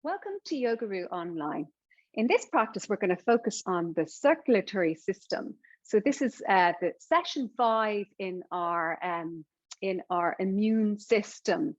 Welcome to Yogaroo Online. In this practice, we're going to focus on the circulatory system. So this is the session 5 in our immune system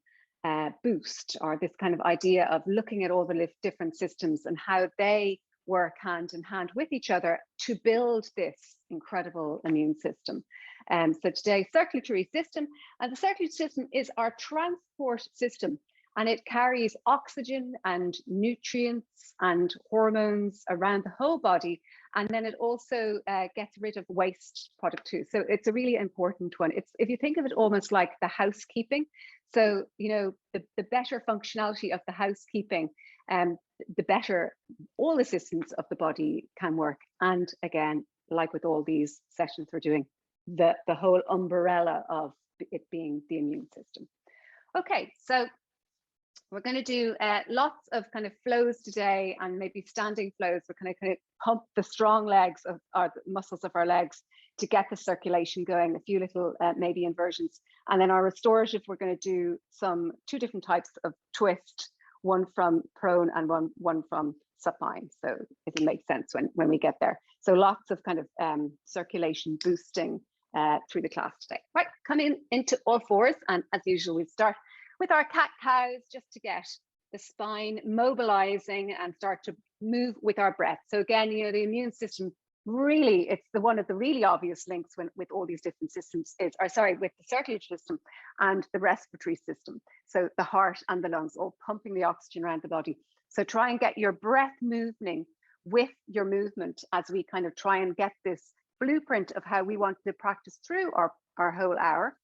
boost, or this kind of idea of looking at all the different systems and how they work hand in hand with each other to build this incredible immune system. So today, circulatory system, and the circulatory system is our transport system. And it carries oxygen and nutrients and hormones around the whole body. And then it also gets rid of waste product too. So it's a really important one. It's, if you think of it almost like the housekeeping. So, you know, the better functionality of the housekeeping, the better all the systems of the body can work. And again, like with all these sessions we're doing, the whole umbrella of it being the immune system. Okay, so we're going to do lots of kind of flows today, and maybe standing flows. We're going to kind of pump the strong legs of our muscles of our legs to get the circulation going, a few little maybe inversions. And then our restorative, we're going to do two different types of twist, one from prone and one from supine. So it'll make sense when we get there. So lots of kind of circulation boosting through the class today. Right, come into all fours, and as usual, we start with our cat-cows, just to get the spine mobilizing and start to move with our breath. So again, you know, the immune system, really, it's one of the really obvious links with all these different systems with the circulatory system and the respiratory system. So the heart and the lungs, all pumping the oxygen around the body. So try and get your breath moving with your movement as we kind of try and get this blueprint of how we want to practice through our whole hour,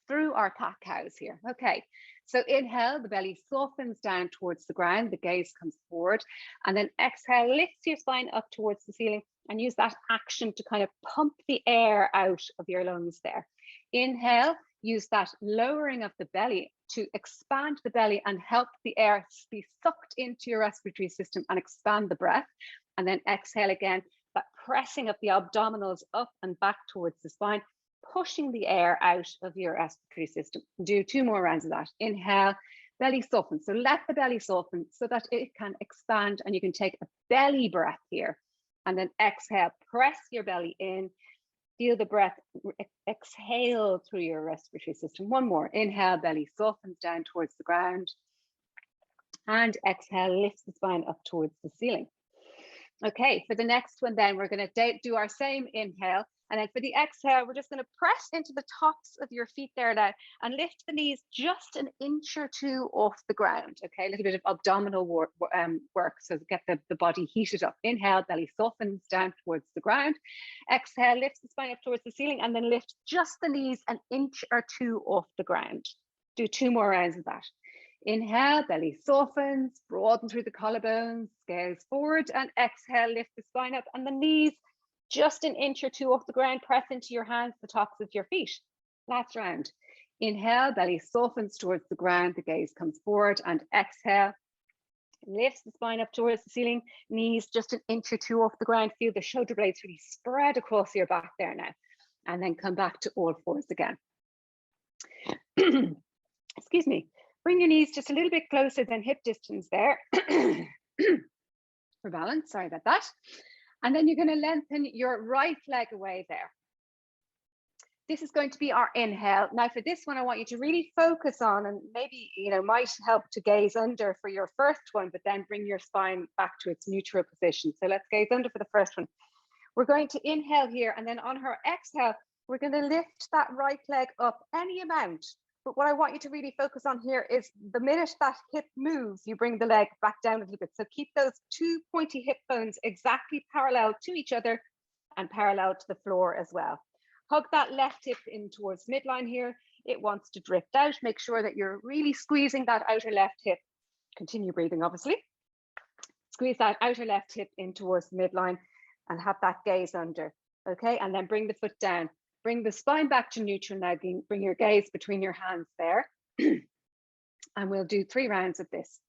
through our cat-cows here. Okay, so inhale, the belly softens down towards the ground, the gaze comes forward, and then exhale, lifts your spine up towards the ceiling, and use that action to kind of pump the air out of your lungs there. Inhale, use that lowering of the belly to expand the belly and help the air be sucked into your respiratory system and expand the breath. And then exhale again, that pressing of the abdominals up and back towards the spine, pushing the air out of your respiratory system. Do 2 more rounds of that. Inhale, belly soften. So let the belly soften so that it can expand, and you can take a belly breath here. And then exhale, press your belly in, feel the breath exhale through your respiratory system. 1 more. Inhale, belly softens down towards the ground. And exhale, lifts the spine up towards the ceiling. Okay, for the next one then, we're going to do our same inhale. And then for the exhale, we're just going to press into the tops of your feet there now and lift the knees just an inch or 2 off the ground. Okay, a little bit of abdominal work so get the body heated up. Inhale, belly softens down towards the ground. Exhale, lifts the spine up towards the ceiling, and then lift just the knees an inch or 2 off the ground. Do 2 more rounds of that. Inhale, belly softens, broaden through the collarbones, gaze forward, and exhale, lift the spine up and the knees just an inch or 2 off the ground. Press into your hands, the tops of your feet. Last round. Inhale, belly softens towards the ground, the gaze comes forward, and exhale, lifts the spine up towards the ceiling, knees just an inch or 2 off the ground. Feel the shoulder blades really spread across your back there now, and then come back to all fours again. Excuse me. Bring your knees just a little bit closer than hip distance there for balance. Sorry about that. And then you're going to lengthen your right leg away there. This is going to be our inhale. Now for this one, I want you to really focus on, and maybe, you know, might help to gaze under for your first one, but then bring your spine back to its neutral position. So let's gaze under for the first one. We're going to inhale here, and then on her exhale, we're going to lift that right leg up any amount. But what I want you to really focus on here is the minute that hip moves, you bring the leg back down a little bit. So keep those 2 pointy hip bones exactly parallel to each other and parallel to the floor as well. Hug that left hip in towards midline here. It wants to drift out. Make sure that you're really squeezing that outer left hip. Continue breathing, obviously. Squeeze that outer left hip in towards midline and have that gaze under. Okay, and then bring the foot down. Bring the spine back to neutral now. Bring your gaze between your hands there. And we'll do 3 rounds of this.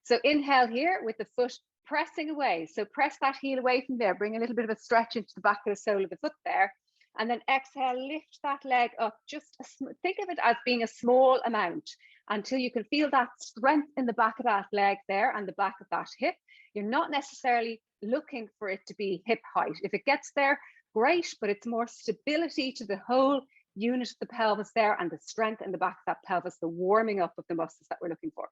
So inhale here with the foot pressing away. So press that heel away from there. Bring a little bit of a stretch into the back of the sole of the foot there. And then exhale, lift that leg up. Just think of it as being a small amount until you can feel that strength in the back of that leg there and the back of that hip. You're not necessarily looking for it to be hip height. If it gets there, great, but it's more stability to the whole unit of the pelvis there and the strength in the back of that pelvis, the warming up of the muscles that we're looking for.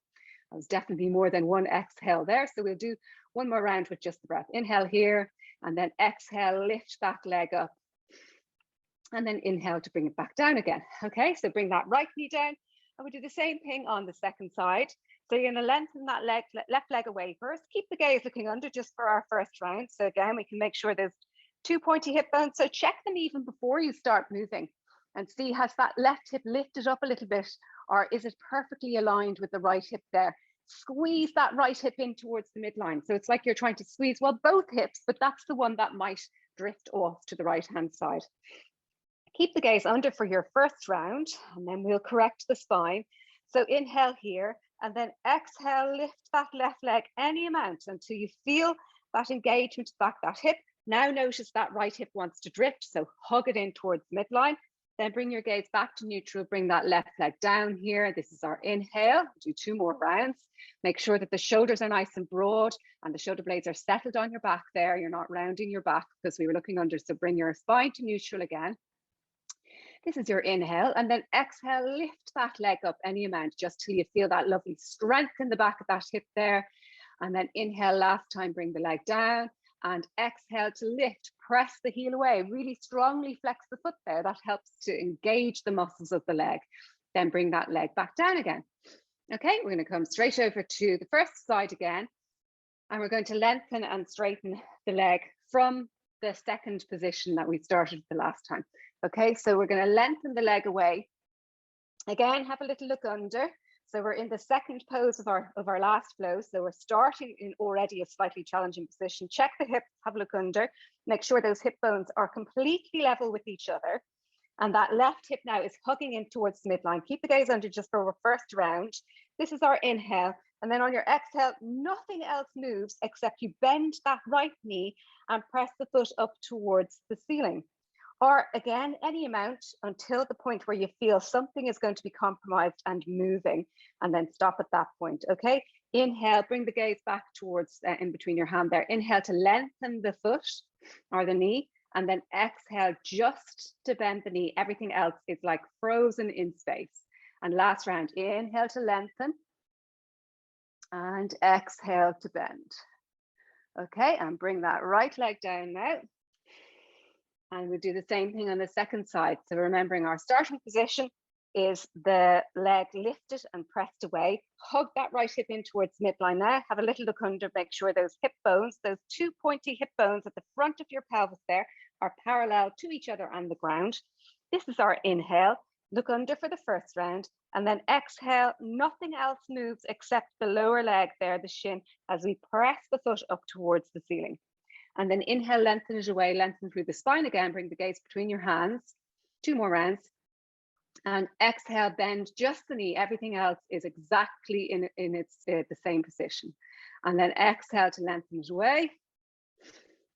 That was definitely more than one exhale there. So we'll do one more round with just the breath. Inhale here, and then exhale, lift that leg up. And then inhale to bring it back down again. Okay, so bring that right knee down. And we do the same thing on the second side. So you're going to lengthen that leg, left leg away first. Keep the gaze looking under just for our first round. So again, we can make sure there's 2 pointy hip bones. So check them even before you start moving and see, has that left hip lifted up a little bit, or is it perfectly aligned with the right hip there? Squeeze that right hip in towards the midline. So it's like you're trying to squeeze, well, both hips, but that's the one that might drift off to the right-hand side. Keep the gaze under for your first round, and then we'll correct the spine. So inhale here, and then exhale, lift that left leg any amount until you feel that engagement back that hip. Now notice that right hip wants to drift, so hug it in towards midline. Then bring your gaze back to neutral, bring that left leg down here. This is our inhale. Do 2 more rounds. Make sure that the shoulders are nice and broad and the shoulder blades are settled on your back there. You're not rounding your back because we were looking under, so bring your spine to neutral again. This is your inhale, and then exhale, lift that leg up any amount, just till you feel that lovely strength in the back of that hip there. And then inhale last time, bring the leg down, and exhale to lift, press the heel away, really strongly flex the foot there. That helps to engage the muscles of the leg. Then bring that leg back down again. Okay, we're going to come straight over to the first side again, and we're going to lengthen and straighten the leg from the second position that we started the last time. Okay, so we're going to lengthen the leg away. Again, have a little look under. So we're in the second pose of our last flow. So we're starting in already a slightly challenging position. Check the hips, have a look under. Make sure those hip bones are completely level with each other. And that left hip now is hugging in towards the midline. Keep the gaze under just for our first round. This is our inhale. And then on your exhale, nothing else moves except you bend that right knee and press the foot up towards the ceiling. Or again, any amount until the point where you feel something is going to be compromised and moving, and then stop at that point, okay? Inhale, bring the gaze back towards in between your hand there. Inhale to lengthen the foot or the knee, and then exhale just to bend the knee. Everything else is like frozen in space. And last round, inhale to lengthen, and exhale to bend. Okay, and bring that right leg down now. And we'll do the same thing on the second side. So remembering our starting position is the leg lifted and pressed away. Hug that right hip in towards midline now. Have a little look under, make sure those hip bones, those 2 pointy hip bones at the front of your pelvis there are parallel to each other and the ground. This is our inhale. Look under for the first round, and then exhale. Nothing else moves except the lower leg there, the shin, as we press the foot up towards the ceiling. And then inhale, lengthen it away, lengthen through the spine again, bring the gaze between your hands. 2 more rounds. And exhale, bend just the knee. Everything else is exactly in its the same position. And then exhale to lengthen it away.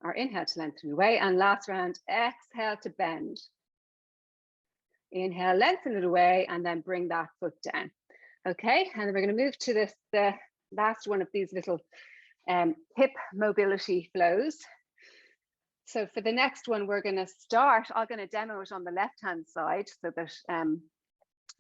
Or inhale to lengthen it away. And last round, exhale to bend. Inhale, lengthen it away, and then bring that foot down. Okay, and then we're going to move to this, the last one of these little hip mobility flows. So for the next one, we're going to start, I'm going to demo it on the left-hand side so that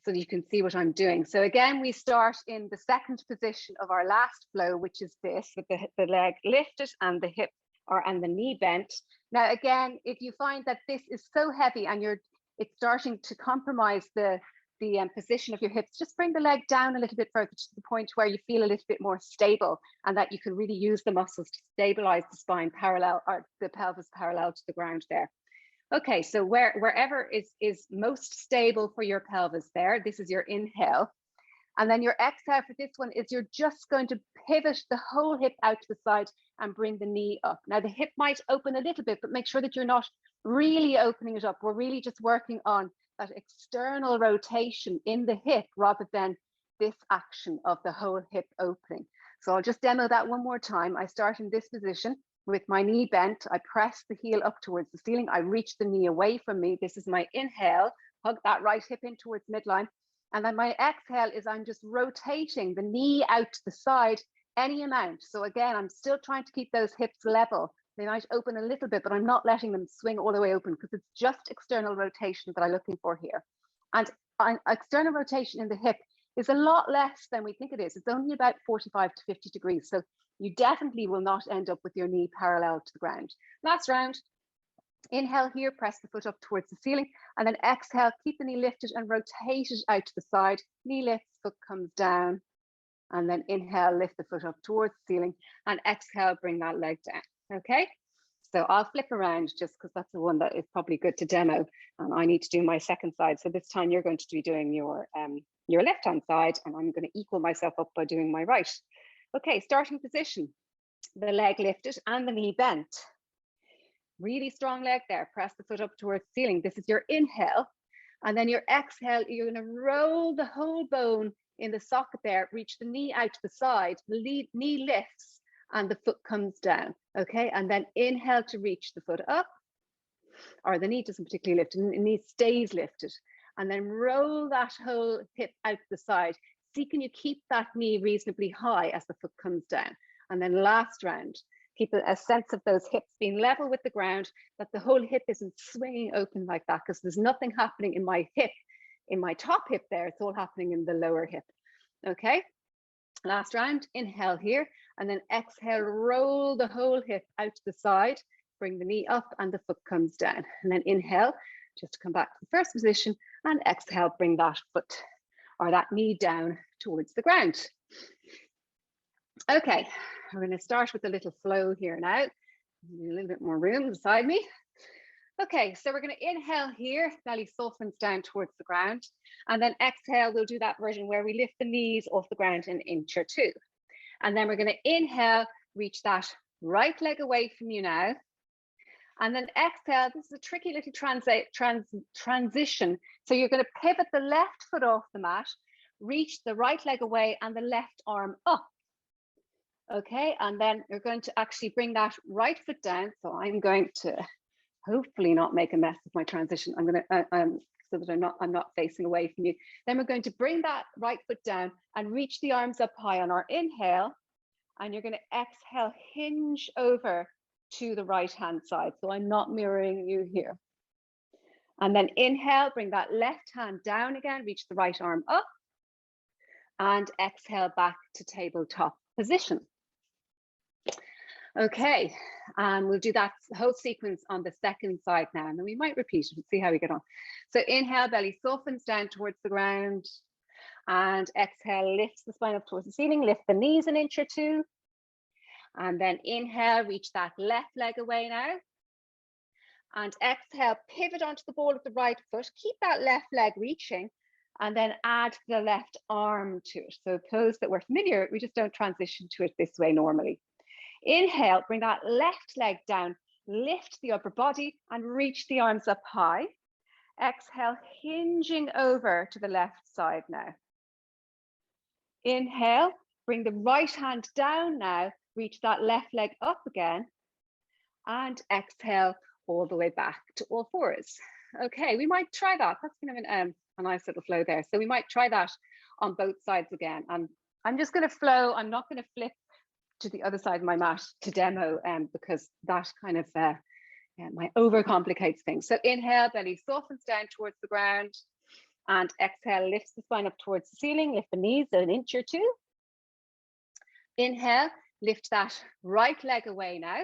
so you can see what I'm doing. So again, we start in the second position of our last flow, which is this, with the leg lifted and the hip and the knee bent. Now, again, if you find that this is so heavy and it's starting to compromise the position of your hips, just bring the leg down a little bit further to the point where you feel a little bit more stable and that you can really use the muscles to stabilize the spine parallel, or the pelvis parallel to the ground there. Okay, so wherever is most stable for your pelvis there, this is your inhale. And then your exhale for this one is you're just going to pivot the whole hip out to the side and bring the knee up. Now the hip might open a little bit, but make sure that you're not really opening it up. We're really just working on that external rotation in the hip rather than this action of the whole hip opening. So I'll just demo that one more time. I start in this position. with my knee bent, I press the heel up towards the ceiling. I reach the knee away from me. This is my inhale, hug that right hip in towards midline. And then my exhale is I'm just rotating the knee out to the side, any amount. So again, I'm still trying to keep those hips level. They might open a little bit, but I'm not letting them swing all the way open because it's just external rotation that I'm looking for here. And external rotation in the hip is a lot less than we think it is. It's only about 45 to 50 degrees. So you definitely will not end up with your knee parallel to the ground. Last round. Inhale here, press the foot up towards the ceiling, and then exhale, keep the knee lifted and rotate it out to the side. Knee lifts, foot comes down, and then inhale, lift the foot up towards the ceiling, and exhale, bring that leg down. Okay, so I'll flip around just because that's the one that is probably good to demo, and I need to do my second side. So this time you're going to be doing your left-hand side, and I'm going to equal myself up by doing my right. Okay, starting position, the leg lifted and the knee bent. Really strong leg there. Press the foot up towards the ceiling. This is your inhale. And then your exhale, you're going to roll the whole bone in the socket there, reach the knee out to the side, the knee lifts and the foot comes down. Okay, and then inhale to reach the foot up, or the knee doesn't particularly lift, and the knee stays lifted. And then roll that whole hip out to the side. See, can you keep that knee reasonably high as the foot comes down? And then last round, keep a sense of those hips being level with the ground, that the whole hip isn't swinging open like that, because there's nothing happening in my hip, in my top hip there. It's all happening in the lower hip. Okay, last round, inhale here, and then exhale, roll the whole hip out to the side, bring the knee up and the foot comes down. And then inhale, just to come back to the first position, and exhale, bring that foot or that knee down towards the ground. Okay, we're going to start with a little flow here now. A little bit more room beside me. Okay, so we're going to inhale here, belly softens down towards the ground. And then exhale, we'll do that version where we lift the knees off the ground an inch or two. And then we're going to inhale, reach that right leg away from you now. And then exhale, this is a tricky little transition. So you're going to pivot the left foot off the mat, reach the right leg away and the left arm up. Okay, and then you're going to actually bring that right foot down. So I'm going to hopefully not make a mess of my transition. I'm going to, so that I'm not facing away from you. Then we're going to bring that right foot down and reach the arms up high on our inhale. And you're going to exhale, hinge over to the right hand side. So I'm not mirroring you here. And then inhale, bring that left hand down again, reach the right arm up. And exhale back to tabletop position. Okay, we'll do that whole sequence on the second side now, and then we might repeat it and see how we get on. So inhale, belly softens down towards the ground, and exhale, lifts the spine up towards the ceiling, lift the knees an inch or two, and then inhale, reach that left leg away now, and exhale, pivot onto the ball of the right foot, keep that left leg reaching, and then add the left arm to it. So pose that we're familiar, we just don't transition to it this way normally. Inhale, bring that left leg down, lift the upper body and reach the arms up high. Exhale, hinging over to the left side now. Inhale, bring the right hand down now, reach that left leg up again, and exhale all the way back to all fours. Okay, we might try that. That's kind of a nice little flow there. So we might try that on both sides again. And I'm just going to flow. I'm not going to flip to the other side of my mat to demo because that kind of might overcomplicates things. So inhale, belly softens down towards the ground, and exhale, lifts the spine up towards the ceiling, lift the knees an inch or two. Inhale, lift that right leg away now.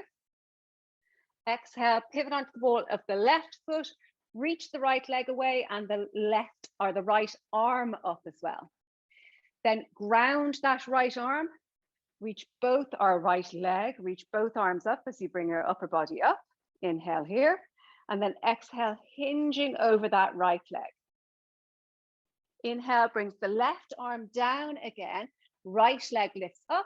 Exhale, pivot onto the ball of the left foot, reach the right leg away and the left or the right arm up as well. Then ground that right arm, reach both our right leg, reach both arms up as you bring your upper body up. Inhale here, and then exhale, hinging over that right leg. Inhale brings the left arm down again, right leg lifts up,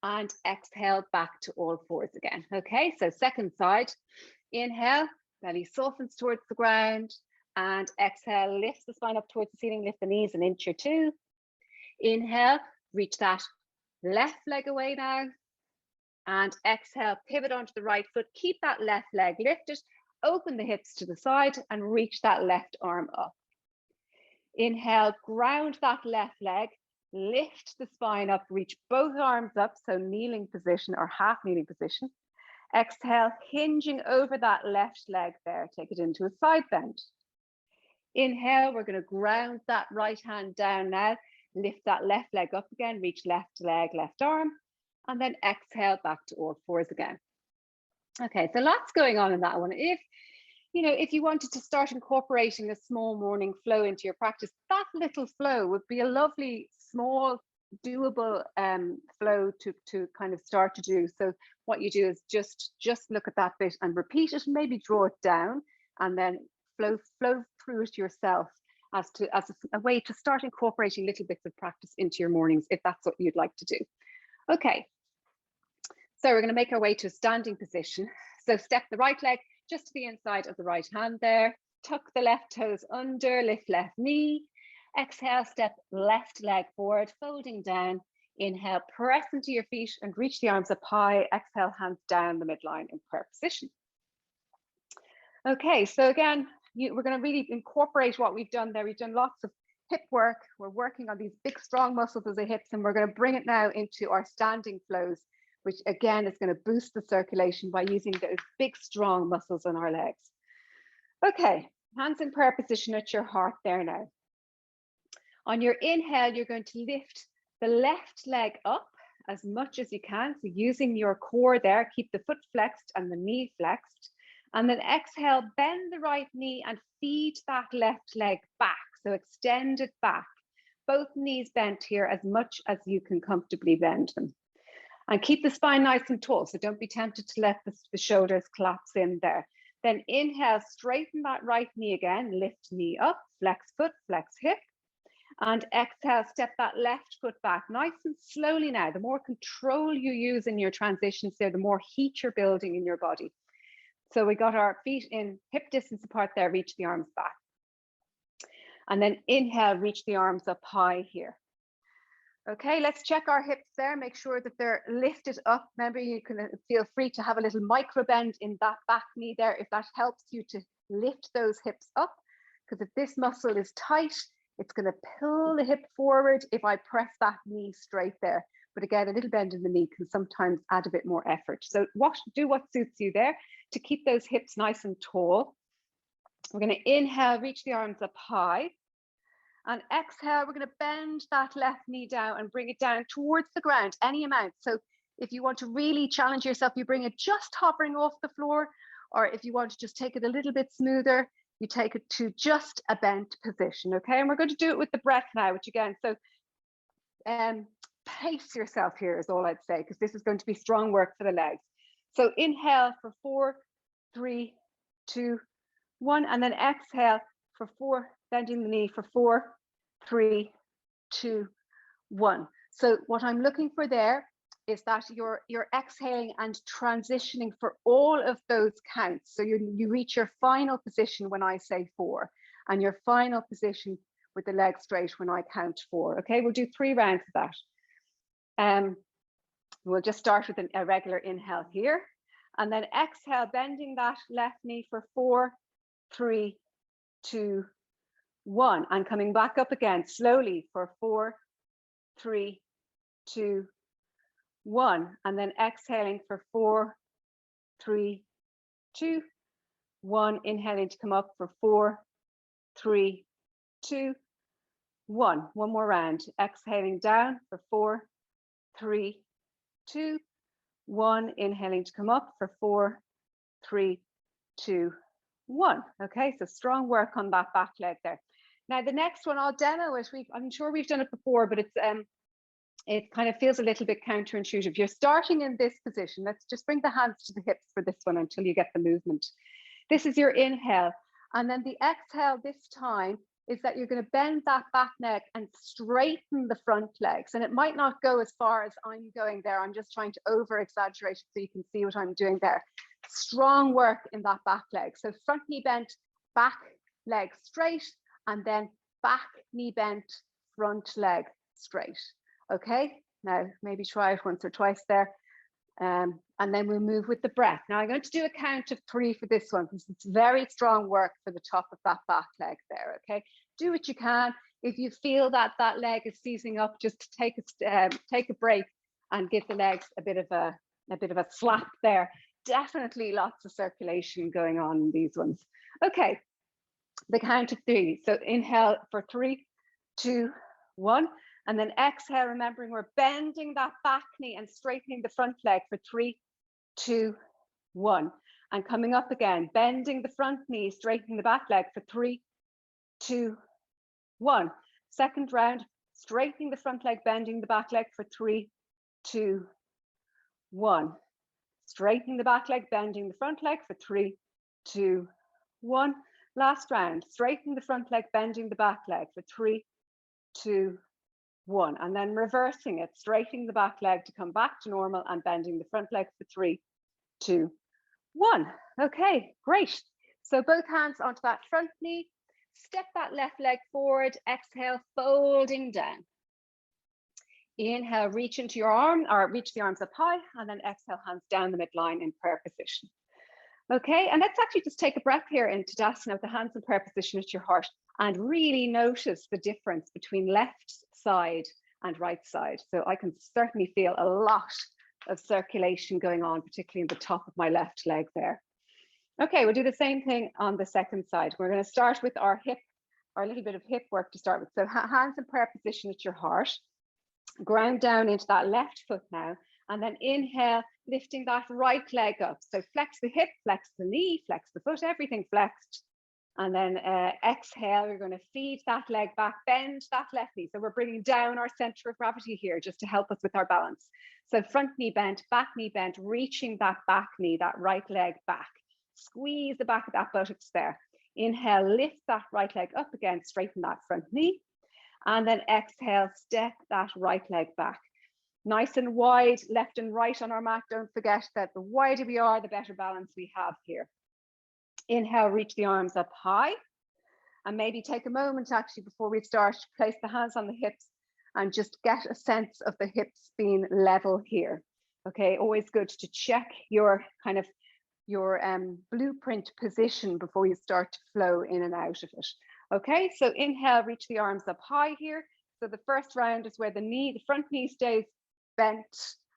and exhale back to all fours again. Okay, so second side, inhale, belly softens towards the ground, and exhale, lifts the spine up towards the ceiling, lift the knees an inch or two. Inhale, reach that left leg away now. And exhale, pivot onto the right foot. Keep that left leg lifted. Open the hips to the side and reach that left arm up. Inhale, ground that left leg. Lift the spine up, reach both arms up, so kneeling position or half kneeling position. Exhale, hinging over that left leg there. Take it into a side bend. Inhale, we're going to ground that right hand down now. Lift that left leg up again, reach left leg, left arm, and then exhale back to all fours again. Okay, so lots going on in that one. If you wanted to start incorporating a small morning flow into your practice, that little flow would be a lovely, small, doable flow to kind of start to do. So what you do is just look at that bit and repeat it, maybe draw it down, and then flow through it yourself as a way to start incorporating little bits of practice into your mornings, if that's what you'd like to do. Okay, so we're going to make our way to a standing position. So step the right leg just to the inside of the right hand there. Tuck the left toes under, lift left knee. Exhale, step left leg forward, folding down. Inhale, press into your feet and reach the arms up high. Exhale, hands down the midline in prayer position. Okay, so again, we're going to really incorporate what we've done there. We've done lots of hip work. We're working on these big, strong muscles of the hips, and we're going to bring it now into our standing flows, which again is going to boost the circulation by using those big, strong muscles on our legs. Okay, hands in prayer position at your heart there now. On your inhale, you're going to lift the left leg up as much as you can. So using your core there, keep the foot flexed and the knee flexed. And then exhale, bend the right knee and feed that left leg back. So extend it back. Both knees bent here as much as you can comfortably bend them. And keep the spine nice and tall. So don't be tempted to let the shoulders collapse in there. Then inhale, straighten that right knee again, lift knee up, flex foot, flex hip. And exhale, step that left foot back nice and slowly now. The more control you use in your transitions there, the more heat you're building in your body. So we got our feet in hip distance apart there, reach the arms back. And then inhale, reach the arms up high here. Okay, let's check our hips there, make sure that they're lifted up. Remember, you can feel free to have a little micro bend in that back knee there if that helps you to lift those hips up. Because if this muscle is tight, it's going to pull the hip forward if I press that knee straight there. But again, a little bend in the knee can sometimes add a bit more effort. So do what suits you there to keep those hips nice and tall. We're going to inhale, reach the arms up high. And exhale, we're going to bend that left knee down and bring it down towards the ground, any amount. So if you want to really challenge yourself, you bring it just hovering off the floor. Or if you want to just take it a little bit smoother, you take it to just a bent position, okay? And we're going to do it with the breath now, which again, so pace yourself here is all I'd say, because this is going to be strong work for the legs. So inhale for 4, 3, 2, 1, and then exhale for 4, bending the knee for 4, 3, 2, 1. So what I'm looking for there is that you're exhaling and transitioning for all of those counts. So you reach your final position when I say 4, and your final position with the leg straight when I count 4. Okay, we'll do 3 rounds of that. We'll just start with a regular inhale here, and then exhale, bending that left knee for 4, 3, 2, 1, and coming back up again slowly for 4, 3, 2, 1, and then exhaling for 4, 3, 2, 1, inhaling to come up for 4, 3, 2, 1. One more round, exhaling down for 4, 3, 2, 1, inhaling to come up for 4, 3, 2, 1. Okay, so strong work on that back leg there. Now the next one, I'll demo it. I'm sure we've done it before, but it kind of feels a little bit counterintuitive. You're starting in this position. Let's just bring the hands to the hips for this one until you get the movement. This is your inhale. And then the exhale this time is that you're going to bend that back neck and straighten the front legs. And it might not go as far as I'm going there. I'm just trying to over exaggerate so you can see what I'm doing there. Strong work in that back leg. So front knee bent, back leg straight, and then back knee bent, front leg straight. Okay, now maybe try it once or twice there. And then we'll move with the breath. Now I'm going to do a count of 3 for this one because it's very strong work for the top of that back leg there, okay? Do what you can. If you feel that that leg is seizing up, just take a break and give the legs a bit of a slap there. Definitely lots of circulation going on in these ones. Okay, the count of 3. So inhale for 3, 2, 1. And then exhale, remembering we're bending that back knee and straightening the front leg for 3, 2, 1. And coming up again, bending the front knee, straightening the back leg for 3, 2, 1. Second round, straightening the front leg, bending the back leg for 3, 2, 1. Straightening the back leg, bending the front leg for 3, 2, 1. Last round, straightening the front leg, bending the back leg for 3, 2, 1. And then reversing it, straightening the back leg to come back to normal and bending the front leg for 3, 2, 1. Okay, great. So both hands onto that front knee, step that left leg forward, exhale, folding down. Inhale, reach into your arm or reach the arms up high, and then exhale, hands down the midline in prayer position. Okay, and let's actually just take a breath here in Tadasana with the hands in prayer position at your heart and really notice the difference between left side and right side. So I can certainly feel a lot of circulation going on, particularly in the top of my left leg there. Okay, we'll do the same thing on the second side. We're going to start with our hip, or a little bit of hip work to start with. So hands in prayer position at your heart. Ground down into that left foot now, and then inhale, lifting that right leg up. So flex the hip, flex the knee, flex the foot, everything flexed. And then exhale, we're going to feed that leg back, bend that left knee. So we're bringing down our center of gravity here just to help us with our balance. So front knee bent, back knee bent, reaching that back knee, that right leg back. Squeeze the back of that buttocks there. Inhale, lift that right leg up again, straighten that front knee. And then exhale, step that right leg back. Nice and wide, left and right on our mat. Don't forget that the wider we are, the better balance we have here. Inhale, reach the arms up high. And maybe take a moment actually before we start to place the hands on the hips and just get a sense of the hips being level here. Okay, always good to check your kind of your blueprint position before you start to flow in and out of it. Okay, so inhale, reach the arms up high here. So the first round is where the front knee stays bent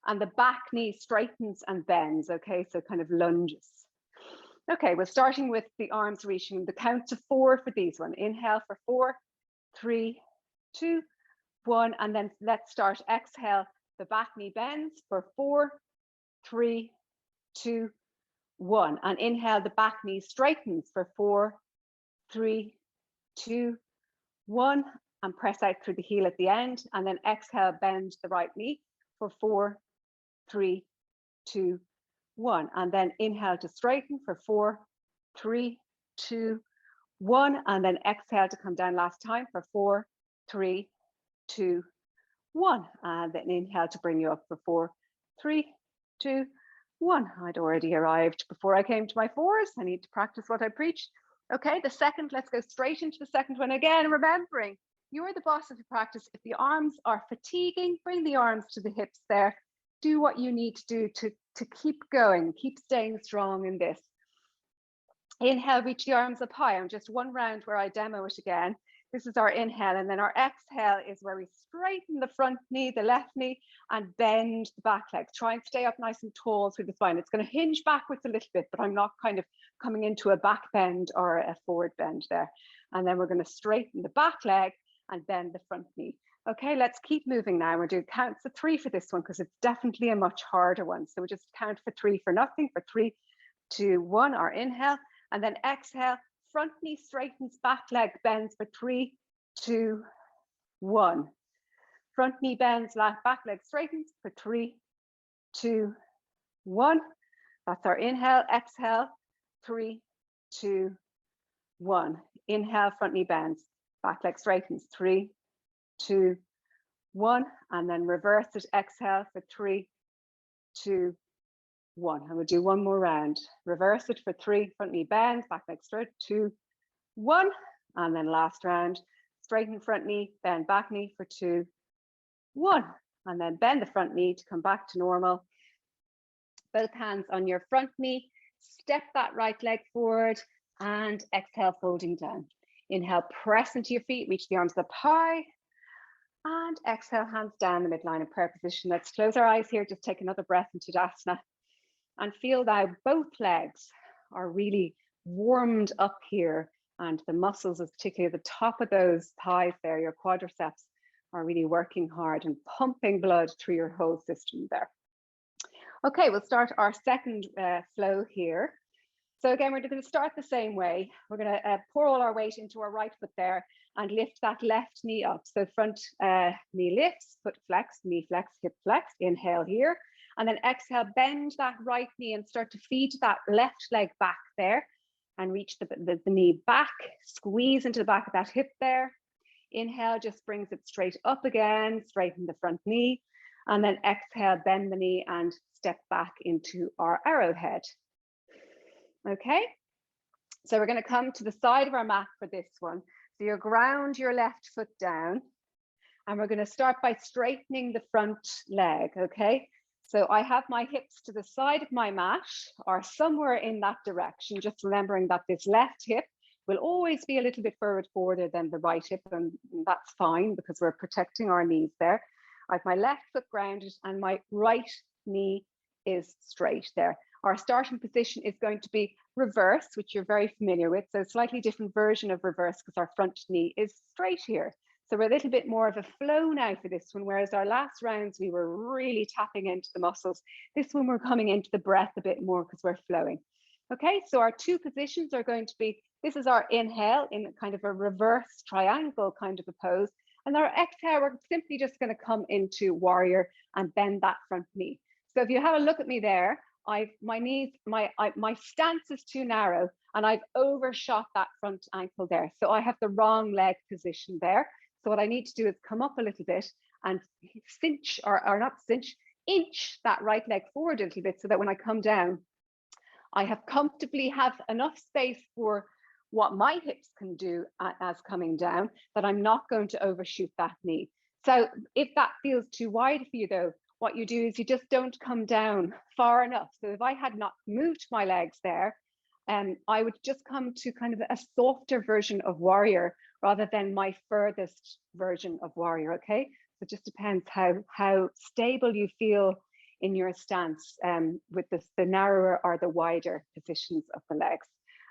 and the back knee straightens and bends. Okay, so kind of lunges. Okay, we're starting with the arms reaching the count to 4 for these one. Inhale for 4, 3, 2, 1, and then let's start. Exhale, the back knee bends for 4, 3, 2, 1, and inhale, the back knee straightens for 4, 3, 2, 1, and press out through the heel at the end, and then exhale, bend the right knee for 4, 3, 2, 1, and then inhale to straighten for 4, 3, 2, 1, and then exhale to come down last time for 4, 3, 2, 1, and then inhale to bring you up for 4, 3, 2, 1. I'd already arrived before I came to my 4s. I need to practice what I preach. Okay, the second, let's go straight into the second one again, remembering you're the boss of your practice. If the arms are fatiguing, bring the arms to the hips there. Do what you need to do to keep going, keep staying strong in this. Inhale, reach the arms up high. I'm just one round where I demo it again. This is our inhale, and then our exhale is where we straighten the front knee, the left knee, and bend the back leg. Try and stay up nice and tall through the spine. It's going to hinge backwards a little bit, but I'm not kind of coming into a back bend or a forward bend there. And then we're going to straighten the back leg and bend the front knee. Okay, let's keep moving now. We're doing counts of 3 for this one because it's definitely a much harder one. So we just count for 3 for nothing, for 3, 2, 1, our inhale, and then exhale. Front knee straightens, back leg bends for 3, 2, 1. Front knee bends, back leg straightens for 3, 2, 1. That's our inhale. Exhale, 3, 2, 1. Inhale, front knee bends, back leg straightens, 3, 2, 1. And then reverse it. Exhale for 3, 2, 1. And we'll do one more round. Reverse it for 3, front knee bends, back leg straight, 2, 1. And then last round, straighten front knee, bend back knee for 2, 1. And then bend the front knee to come back to normal. Both hands on your front knee. Step that right leg forward and exhale, folding down. Inhale, press into your feet, reach the arms up high. And exhale, hands down the midline of prayer position. Let's close our eyes here. Just take another breath into Tadasana. And feel now both legs are really warmed up here. And the muscles, particularly at the top of those thighs there, your quadriceps, are really working hard and pumping blood through your whole system there. Okay, we'll start our second flow here. So again, we're going to start the same way. We're going to pour all our weight into our right foot there and lift that left knee up. So front knee lifts, foot flex, knee flex, hip flex. Inhale here. And then exhale, bend that right knee and start to feed that left leg back there and reach the knee back, squeeze into the back of that hip there. Inhale, just brings it straight up again, straighten the front knee. And then exhale, bend the knee and step back into our arrowhead. Okay, so we're going to come to the side of our mat for this one. So you ground your left foot down and we're going to start by straightening the front leg. Okay, so I have my hips to the side of my mat or somewhere in that direction, just remembering that this left hip will always be a little bit forward than the right hip, and that's fine because we're protecting our knees there. I have my left foot grounded and my right knee is straight there. Our starting position is going to be reverse, which you're very familiar with. So a slightly different version of reverse because our front knee is straight here. So we're a little bit more of a flow now for this one, whereas our last rounds, we were really tapping into the muscles. This one, we're coming into the breath a bit more because we're flowing. Okay, so our two positions are going to be, this is our inhale in kind of a reverse triangle kind of a pose. And our exhale, we're simply just going to come into warrior and bend that front knee. So if you have a look at me there, my stance is too narrow and I've overshot that front ankle there. So I have the wrong leg position there. So what I need to do is come up a little bit and cinch or not cinch, inch that right leg forward a little bit so that when I come down, I have comfortably have enough space for what my hips can do as coming down, that I'm not going to overshoot that knee. So if that feels too wide for you though, what you do is you just don't come down far enough. So if I had not moved my legs there, I would just come to kind of a softer version of warrior rather than my furthest version of warrior, okay? So it just depends how stable you feel in your stance with the narrower or the wider positions of the legs.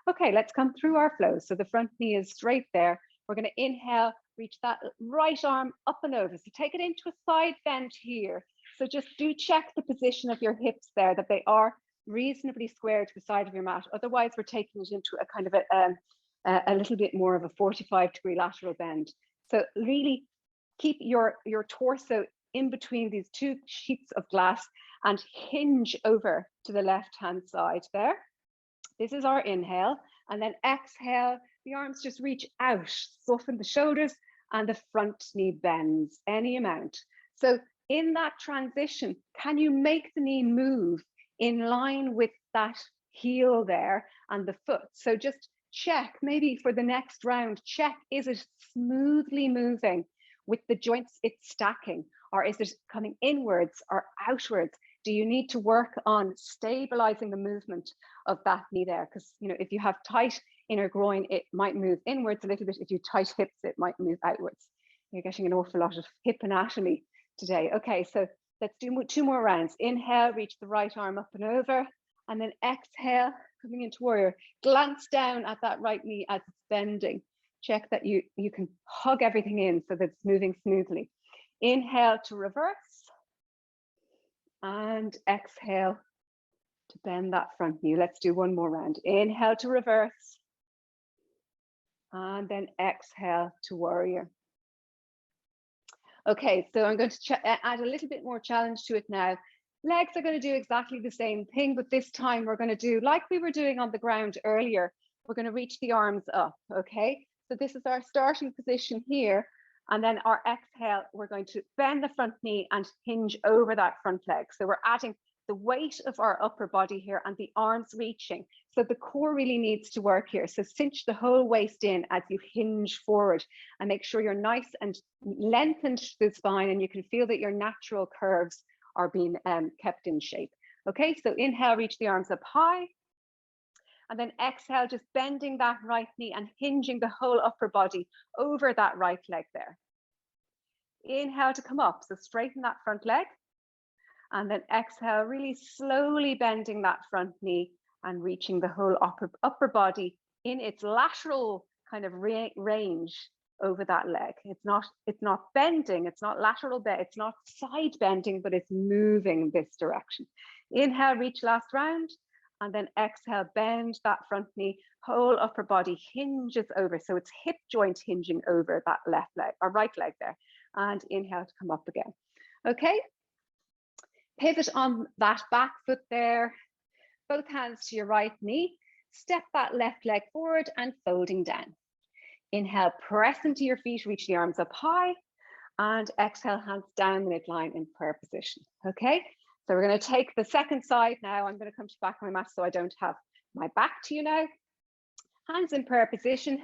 Okay, let's come through our flow. So the front knee is straight there. We're going to inhale, reach that right arm up and over. So take it into a side bend here. So just do check the position of your hips there, that they are reasonably square to the side of your mat. Otherwise, we're taking it into a kind of a little bit more of a 45-degree lateral bend. So really keep your torso in between these two sheets of glass and hinge over to the left-hand side there. This is our inhale, and then exhale, the arms just reach out, soften the shoulders, and the front knee bends any amount. So in that transition, can you make the knee move in line with that heel there and the foot? So just check, maybe for the next round, check, is it smoothly moving with the joints it's stacking, or is it coming inwards or outwards? Do you need to work on stabilizing the movement of that knee there? Because, you know, if you have tight inner groin, it might move inwards a little bit. If you tight hips, it might move outwards. You're getting an awful lot of hip anatomy today. Okay, so let's do two more rounds. Inhale, reach the right arm up and over, and then exhale, coming into warrior. Glance down at that right knee as it's bending. Check that you can hug everything in so that it's moving smoothly. Inhale to reverse, and exhale to bend that front knee. Let's do one more round. Inhale to reverse, and then exhale to warrior. Okay, so I'm going to add a little bit more challenge to it now. Legs are going to do exactly the same thing, but this time we're going to do like we were doing on the ground earlier. We're going to reach the arms up, okay? So this is our starting position here. And then our exhale, we're going to bend the front knee and hinge over that front leg. So we're adding the weight of our upper body here and the arms reaching. So the core really needs to work here. So cinch the whole waist in as you hinge forward and make sure you're nice and lengthened to the spine, and you can feel that your natural curves are being kept in shape. Okay, so inhale, reach the arms up high. And then exhale, just bending that right knee and hinging the whole upper body over that right leg there. Inhale to come up, so straighten that front leg. And then exhale, really slowly bending that front knee and reaching the whole upper body in its lateral kind of range over that leg. It's not bending, it's not lateral bend, it's not side bending, but it's moving this direction. Inhale, reach last round, and then exhale, bend that front knee, whole upper body hinges over. So it's hip joint hinging over that left leg or right leg there. And inhale to come up again. Okay, pivot on that back foot there, both hands to your right knee, step that left leg forward and folding down. Inhale, press into your feet, reach the arms up high, and exhale, hands down the midline in prayer position. Okay, so we're going to take the second side now. I'm going to come to the back of my mat so I don't have my back to you now. Hands in prayer position.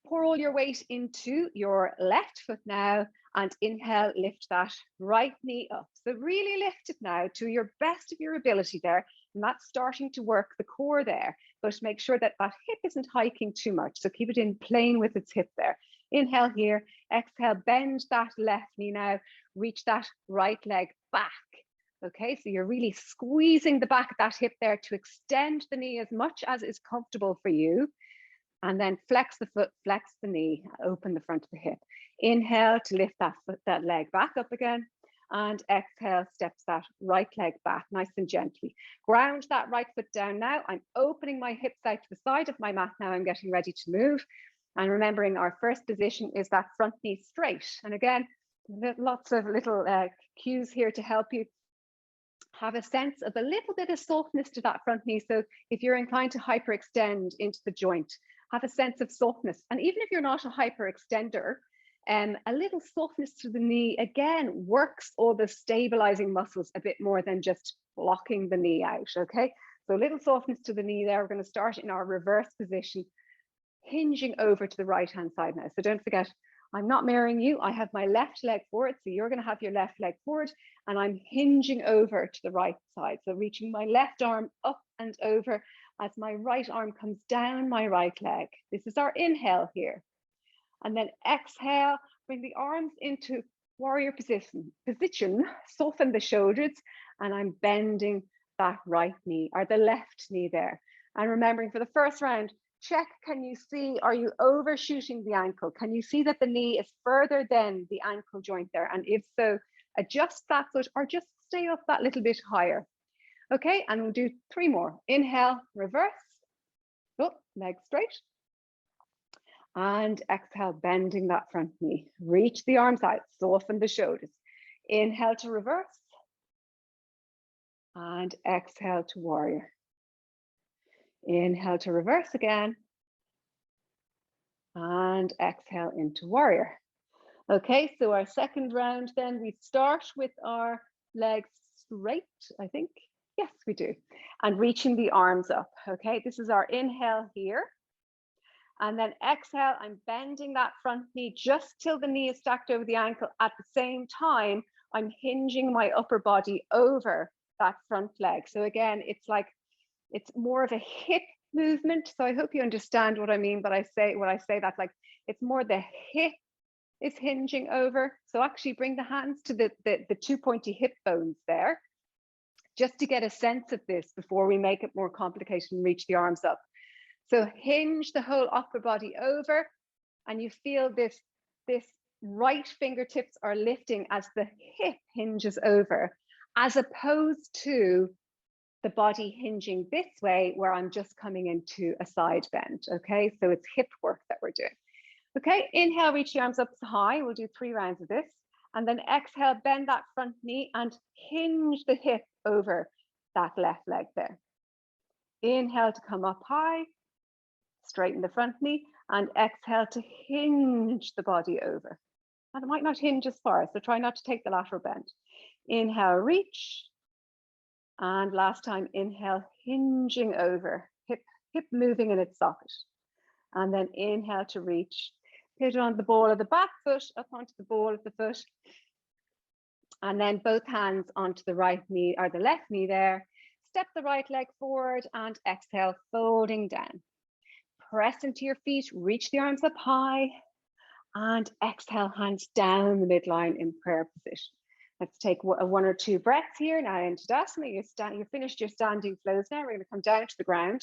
Pour all your weight into your left foot now, and inhale, lift that right knee up. So really lift it now to your best of your ability there. And that's starting to work the core there, but make sure that that hip isn't hiking too much. So keep it in plane with its hip there. Inhale here, exhale, bend that left knee now, reach that right leg back. Okay, so you're really squeezing the back of that hip there to extend the knee as much as is comfortable for you. And then flex the foot, flex the knee, open the front of the hip. Inhale to lift that leg back up again. And exhale, steps that right leg back nice and gently. Ground that right foot down now. I'm opening my hips out to the side of my mat now. I'm getting ready to move. And remembering our first position is that front knee straight. And again, lots of little cues here to help you have a sense of a little bit of softness to that front knee. So if you're inclined to hyperextend into the joint, have a sense of softness. And even if you're not a hyperextender, a little softness to the knee, again, works all the stabilizing muscles a bit more than just blocking the knee out, okay? So a little softness to the knee there. We're going to start in our reverse position, hinging over to the right-hand side now. So don't forget, I'm not mirroring you. I have my left leg forward, so you're going to have your left leg forward, and I'm hinging over to the right side. So reaching my left arm up and over as my right arm comes down my right leg. This is our inhale here. And then exhale, bring the arms into warrior position, soften the shoulders, and I'm bending that right knee or the left knee there. And remembering for the first round, check, can you see, are you overshooting the ankle? Can you see that the knee is further than the ankle joint there? And if so, adjust that foot or just stay up that little bit higher. Okay, and we'll do 3 more. Inhale, reverse, leg straight. And exhale, bending that front knee. Reach the arms out, soften the shoulders. Inhale to reverse. And exhale to warrior. Inhale to reverse again. And exhale into warrior. Okay, so our second round then, we start with our legs straight, I think. Yes, we do. And reaching the arms up. Okay, this is our inhale here. And then exhale, I'm bending that front knee just till the knee is stacked over the ankle. At the same time, I'm hinging my upper body over that front leg. So again, it's like, it's more of a hip movement. So I hope you understand what I mean, but when I say that, like, it's more the hip is hinging over. So actually bring the hands to the 2 pointy hip bones there, just to get a sense of this before we make it more complicated and reach the arms up. So hinge the whole upper body over, and you feel this right fingertips are lifting as the hip hinges over, as opposed to the body hinging this way where I'm just coming into a side bend. Okay, so it's hip work that we're doing. Okay, inhale, reach the arms up high. We'll do 3 rounds of this. And then exhale, bend that front knee and hinge the hip over that left leg there. Inhale to come up high, straighten the front knee, and exhale to hinge the body over. And it might not hinge as far, so try not to take the lateral bend. Inhale, reach. And last time, inhale, hinging over, hip moving in its socket. And then inhale to reach. Pivot on the ball of the back foot, up onto the ball of the foot. And then both hands onto the right knee or the left knee there. step the right leg forward and exhale, folding down. Press into your feet, reach the arms up high, and exhale, hands down the midline in prayer position. Let's take one or two breaths here. Now into Tadasana, you've finished your standing flows now. We're going to come down to the ground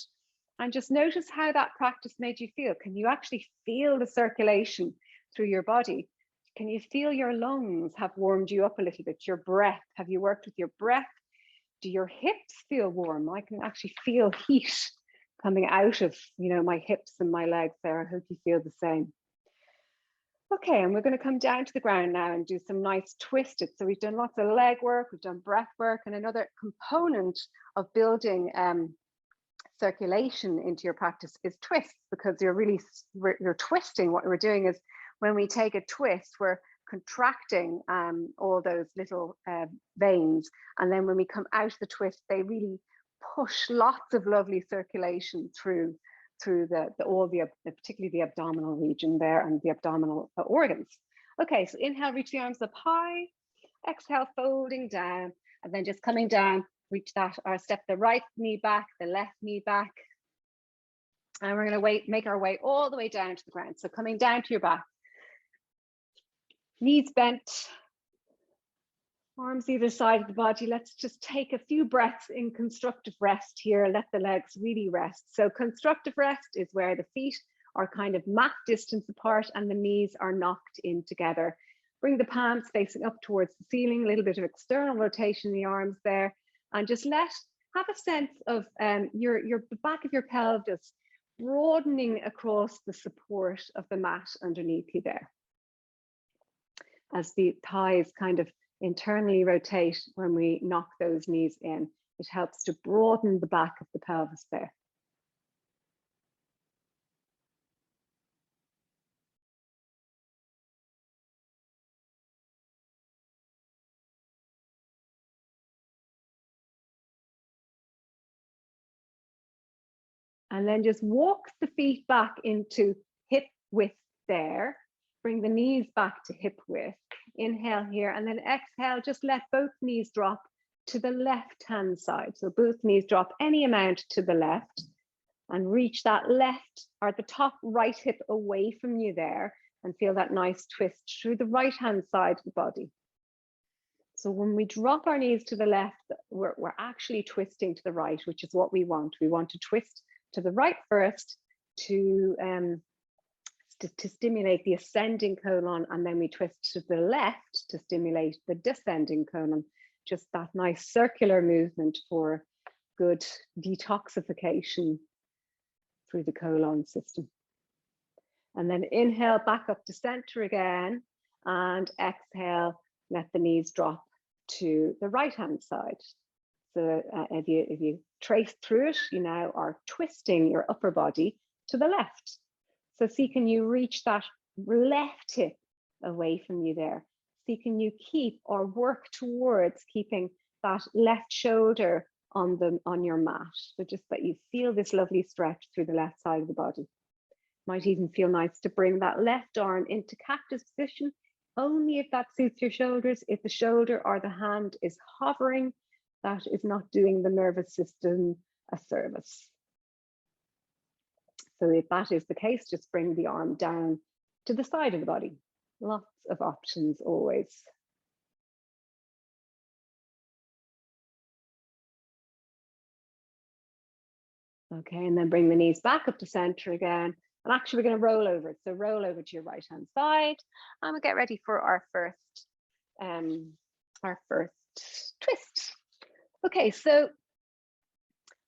and just notice how that practice made you feel. Can you actually feel the circulation through your body? Can you feel your lungs have warmed you up a little bit? Your breath, have you worked with your breath? Do your hips feel warm? I can actually feel heat coming out of, my hips and my legs there. I hope you feel the same. Okay, and we're going to come down to the ground now and do some nice twisted. So we've done lots of leg work, we've done breath work, and another component of building circulation into your practice is twists, because you're twisting. What we're doing is when we take a twist, we're contracting all those little veins, and then when we come out of the twist, they really push lots of lovely circulation through particularly the abdominal region there and the abdominal organs. Okay, so inhale, reach the arms up high, exhale, folding down, and then just coming down, reach that, or step the right knee back, the left knee back, and we're going to make our way all the way down to the ground. So coming down to your back, knees bent, arms either side of the body. Let's just take a few breaths in constructive rest here. Let the legs really rest. So constructive rest is where the feet are kind of mat distance apart and the knees are knocked in together. Bring the palms facing up towards the ceiling, a little bit of external rotation in the arms there, and just have a sense of the back of your pelvis broadening across the support of the mat underneath you there. As the thighs kind of internally rotate when we knock those knees in, it helps to broaden the back of the pelvis there. And then just walk the feet back into hip width there. Bring the knees back to hip width. Inhale here, and then exhale, just let both knees drop to the left-hand side. So both knees drop any amount to the left and reach that left or the top right hip away from you there, and feel that nice twist through the right-hand side of the body. So when we drop our knees to the left, we're actually twisting to the right, which is what we want. We want to twist to the right first to stimulate the ascending colon, and then we twist to the left to stimulate the descending colon. Just that nice circular movement for good detoxification through the colon system. And then inhale back up to center again, and exhale, let the knees drop to the right hand side. So if you trace through it, you now are twisting your upper body to the left. So see, can you reach that left hip away from you there? See, can you keep or work towards keeping that left shoulder on your mat? So just that you feel this lovely stretch through the left side of the body. Might even feel nice to bring that left arm into cactus position, only if that suits your shoulders. If the shoulder or the hand is hovering, that is not doing the nervous system a service. So if that is the case, just bring the arm down to the side of the body. Lots of options always. Okay, and then bring the knees back up to center again. And actually we're going to roll over. So roll over to your right hand side, and we'll get ready for our first twist. Okay, so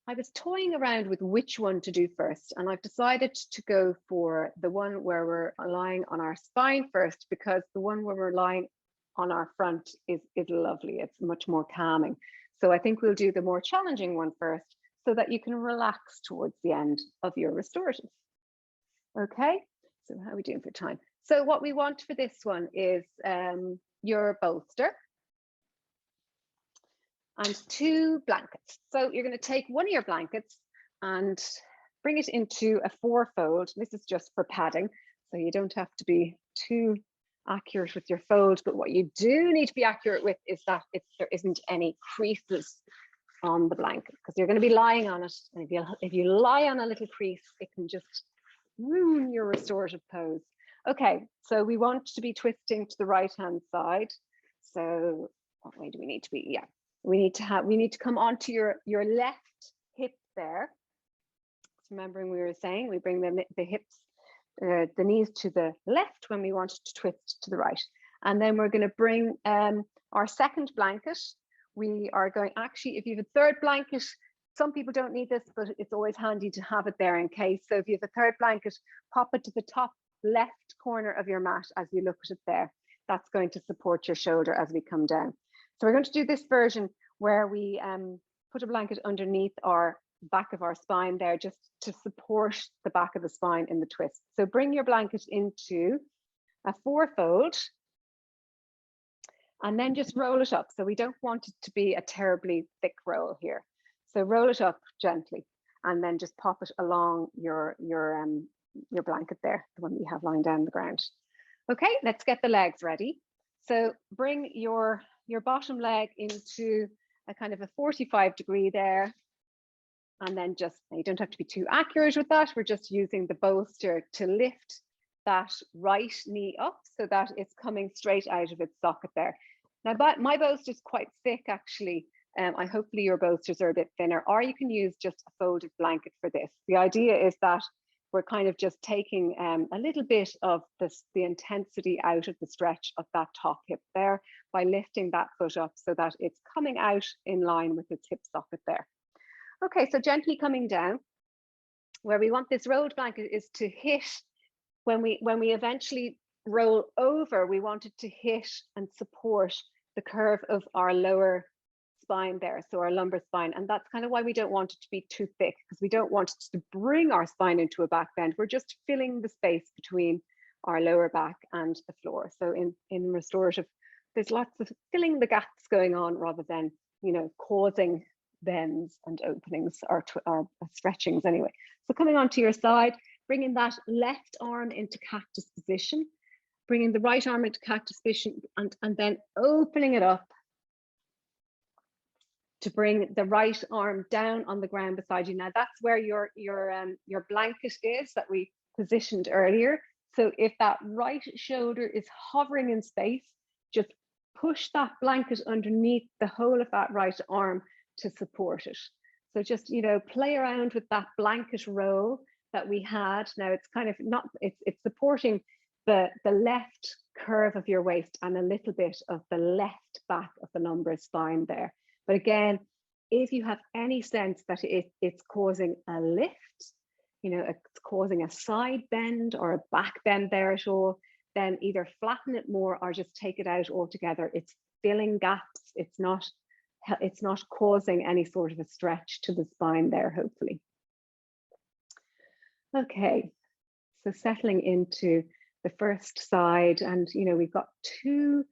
I was toying around with which one to do first, and I've decided to go for the one where we're lying on our spine first, because the one where we're lying on our front is lovely. It's much more calming. So I think we'll do the more challenging one first, so that you can relax towards the end of your restorative. Okay, so how are we doing for time? So what we want for this one is your bolster and 2 blankets. So you're going to take one of your blankets and bring it into a 4-fold. This is just for padding, so you don't have to be too accurate with your fold, but what you do need to be accurate with is that there isn't any creases on the blanket, because you're going to be lying on it. And if you lie on a little crease, it can just ruin your restorative pose. Okay, so we want to be twisting to the right hand side. So what way do we need to be? Yeah, we need to come onto your left hip there. Remembering we were saying we bring the hips, the knees to the left when we want to twist to the right. And then we're going to bring our second blanket. We are going, actually, if you have a third blanket, some people don't need this, but it's always handy to have it there in case. So if you have a third blanket, pop it to the top left corner of your mat as you look at it there. That's going to support your shoulder as we come down. So we're going to do this version where we put a blanket underneath our back of our spine there, just to support the back of the spine in the twist. So bring your blanket into a fourfold and then just roll it up. So we don't want it to be a terribly thick roll here. So roll it up gently and then just pop it along your blanket there, the one you have lying down the ground. Okay, let's get the legs ready. So bring your bottom leg into a kind of a 45-degree there. And then just, you don't have to be too accurate with that. We're just using the bolster to lift that right knee up so that it's coming straight out of its socket there. Now, my bolster is quite thick, actually. Hopefully your bolsters are a bit thinner, or you can use just a folded blanket for this. The idea is that we're kind of just taking a little bit of the intensity out of the stretch of that top hip there by lifting that foot up so that it's coming out in line with its hip socket there. Okay, so gently coming down. Where we want this rolled blanket is to hit, when we eventually roll over, we want it to hit and support the curve of our lower spine there, so our lumbar spine. And that's kind of why we don't want it to be too thick, because we don't want it to bring our spine into a back bend. We're just filling the space between our lower back and the floor. So in restorative, there's lots of filling the gaps going on rather than, you know, causing bends and openings or stretchings anyway. So coming onto your side, bringing that left arm into cactus position, bringing the right arm into cactus position, and then opening it up to bring the right arm down on the ground beside you. Now that's where your blanket is that we positioned earlier. So if that right shoulder is hovering in space, just push that blanket underneath the whole of that right arm to support it. So just, you know, play around with that blanket roll that we had. Now it's kind of not, it's supporting the left curve of your waist and a little bit of the left back of the lumbar spine there. But again, if you have any sense that it's causing a lift, you know, it's causing a side bend or a back bend there at all, then either flatten it more or just take it out altogether. It's filling gaps. It's not causing any sort of a stretch to the spine there, hopefully. Okay, so settling into the first side, and you know, we've got two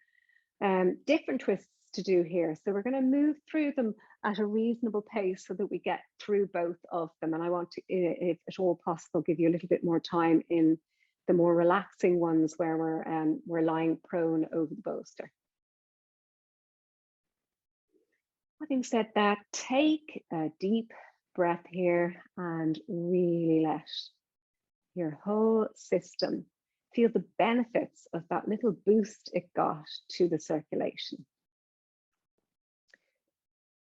different twists to do here. So we're going to move through them at a reasonable pace so that we get through both of them. And I want to, if at all possible, give you a little bit more time in the more relaxing ones where we're lying prone over the bolster. Having said that, take a deep breath here and really let your whole system feel the benefits of that little boost it got to the circulation.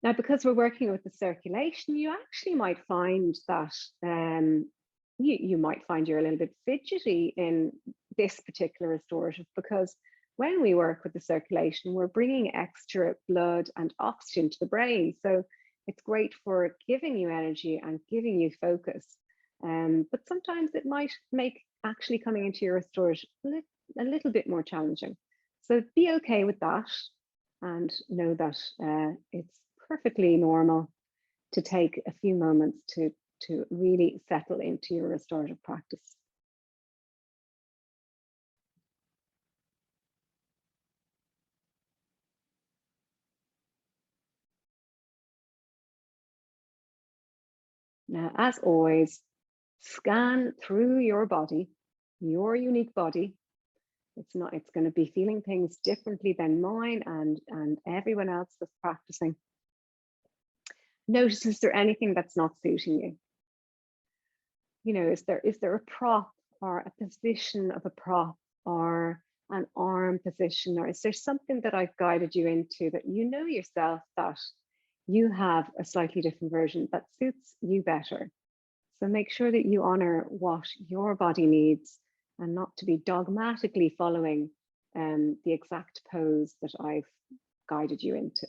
Now, because we're working with the circulation, you actually might find that you might find you're a little bit fidgety in this particular restorative, because when we work with the circulation, we're bringing extra blood and oxygen to the brain. So it's great for giving you energy and giving you focus. But sometimes it might make actually coming into your restorative a little bit more challenging. So be okay with that and know that it's perfectly normal to take a few moments to really settle into your restorative practice. Now, as always, scan through your body, your unique body. It's going to be feeling things differently than mine and everyone else that's practicing. Notice, is there anything that's not suiting you? You know, is there a prop or a position of a prop or an arm position, or is there something that I've guided you into that you know yourself that you have a slightly different version that suits you better? So make sure that you honor what your body needs and not to be dogmatically following the exact pose that I've guided you into.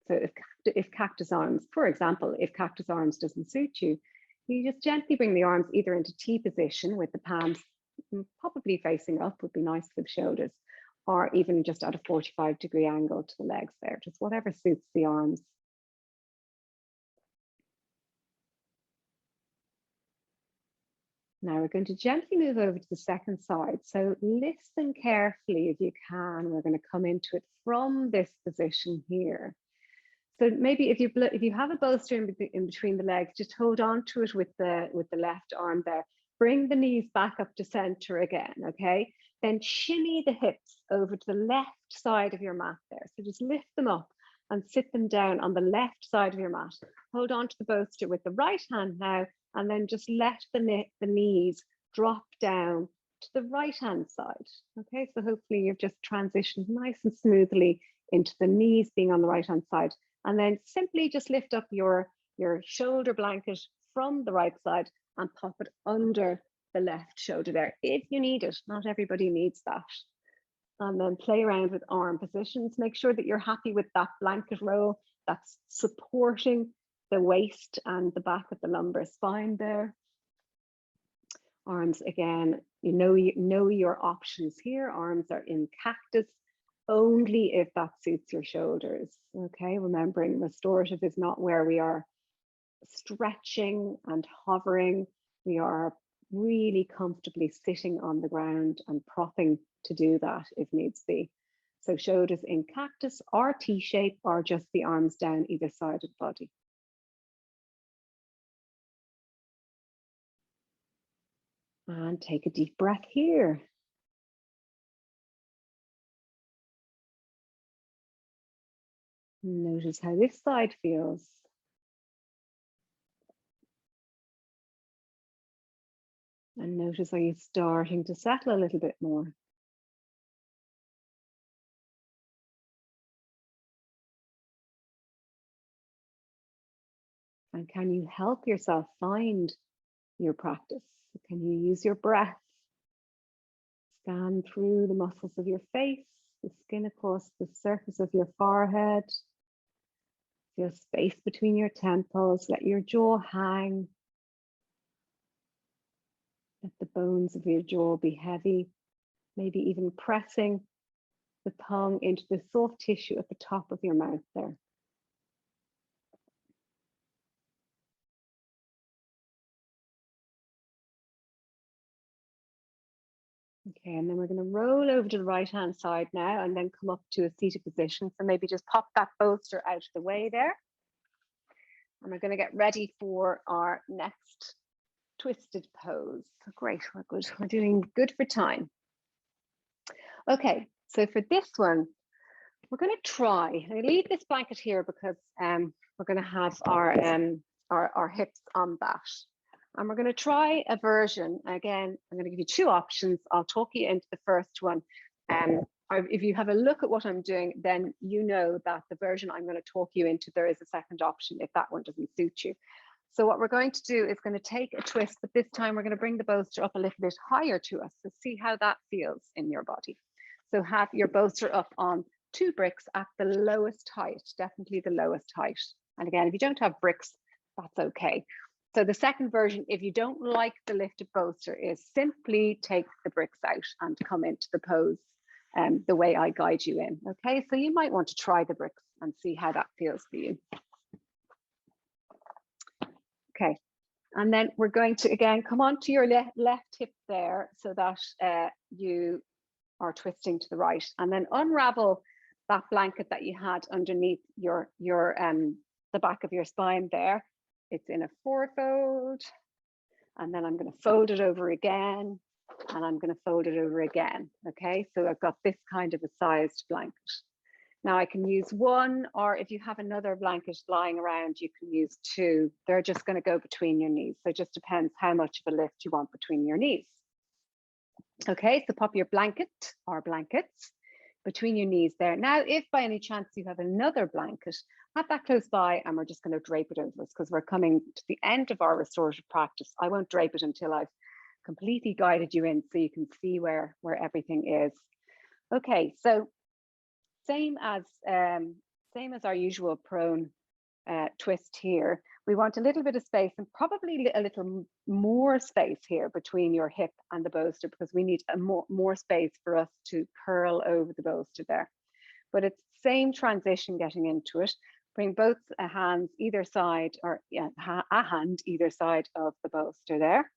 So if cactus arms, for example, if cactus arms doesn't suit you, you just gently bring the arms either into T position with the palms probably facing up, would be nice for the shoulders, or even just at a 45-degree angle to the legs there, just whatever suits the arms. Now we're going to gently move over to the second side. So listen carefully if you can. We're going to come into it from this position here. So maybe if you have a bolster in between the legs, just hold on to it with the left arm there. Bring the knees back up to center again, okay? Then shimmy the hips over to the left side of your mat there. So just lift them up and sit them down on the left side of your mat. Hold on to the bolster with the right hand now, and then just let the knees drop down to the right hand side. Okay, so hopefully you've just transitioned nice and smoothly into the knees being on the right hand side. And then simply just lift up your shoulder blanket from the right side and pop it under the left shoulder there if you need it. Not everybody needs that. And then play around with arm positions. Make sure that you're happy with that blanket roll that's supporting the waist and the back of the lumbar spine there. Arms again, you know your options here. Arms are in cactus only if that suits your shoulders. Okay, remembering restorative is not where we are stretching and hovering. We are really comfortably sitting on the ground and propping to do that if needs be. So shoulders in cactus or T-shape, or just the arms down either side of the body. And take a deep breath here. Notice how this side feels. And notice, are you starting to settle a little bit more? And can you help yourself find your practice? Can you use your breath? Scan through the muscles of your face, the skin across the surface of your forehead. Feel space between your temples. Let your jaw hang. Let the bones of your jaw be heavy. Maybe even pressing the tongue into the soft tissue at the top of your mouth there. Okay, and then we're going to roll over to the right hand side now and then come up to a seated position. So maybe just pop that bolster out of the way there. And we're going to get ready for our next twisted pose. Great, we're good. We're doing good for time. Okay, so for this one, we're going to try. I leave this blanket here because we're going to have our hips on that. And we're going to try a version. Again, I'm going to give you two options. I'll talk you into the first one. If you have a look at what I'm doing, then you know that the version I'm going to talk you into, there is a second option if that one doesn't suit you. So what we're going to do is going to take a twist, but this time we're going to bring the bolster up a little bit higher to us. So see how that feels in your body. So have your bolster up on 2 bricks at the lowest height, definitely the lowest height. And again, if you don't have bricks, that's okay. So the second version, if you don't like the lifted bolster, is simply take the bricks out and come into the pose the way I guide you in. Okay, so you might want to try the bricks and see how that feels for you. Okay, and then we're going to again come onto your left hip there so that you are twisting to the right, and then unravel that blanket that you had underneath the back of your spine there. It's in a 4-fold, and then I'm going to fold it over again, and I'm going to fold it over again. Okay, so I've got this kind of a sized blanket. Now I can use one, or if you have another blanket lying around, you can use two. They're just going to go between your knees. So it just depends how much of a lift you want between your knees. Okay, so pop your blanket or blankets between your knees there. Now, if by any chance you have another blanket, have that close by, and we're just going to drape it over us because we're coming to the end of our restorative practice. I won't drape it until I've completely guided you in so you can see where everything is. Okay, so same as our usual prone twist here. We want a little bit of space, and probably a little more space here between your hip and the bolster, because we need a more space for us to curl over the bolster there. But it's the same transition getting into it. Bring both hands either side, or a hand either side of the bolster there.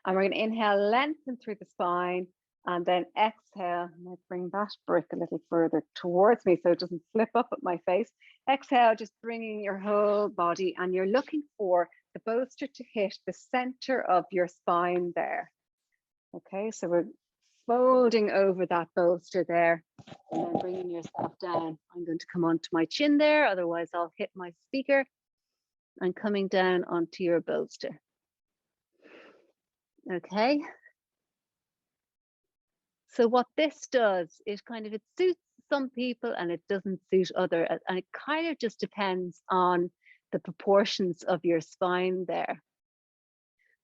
And we're going to inhale, lengthen through the spine, and then exhale. I might bring that brick a little further towards me so it doesn't flip up at my face. Exhale, just bringing your whole body, and you're looking for the bolster to hit the center of your spine there. Okay, so we're folding over that bolster there, and then bringing yourself down. I'm going to come onto my chin there, otherwise I'll hit my speaker, and coming down onto your bolster. Okay. So what this does is it suits some people and it doesn't suit others. And it kind of just depends on the proportions of your spine there.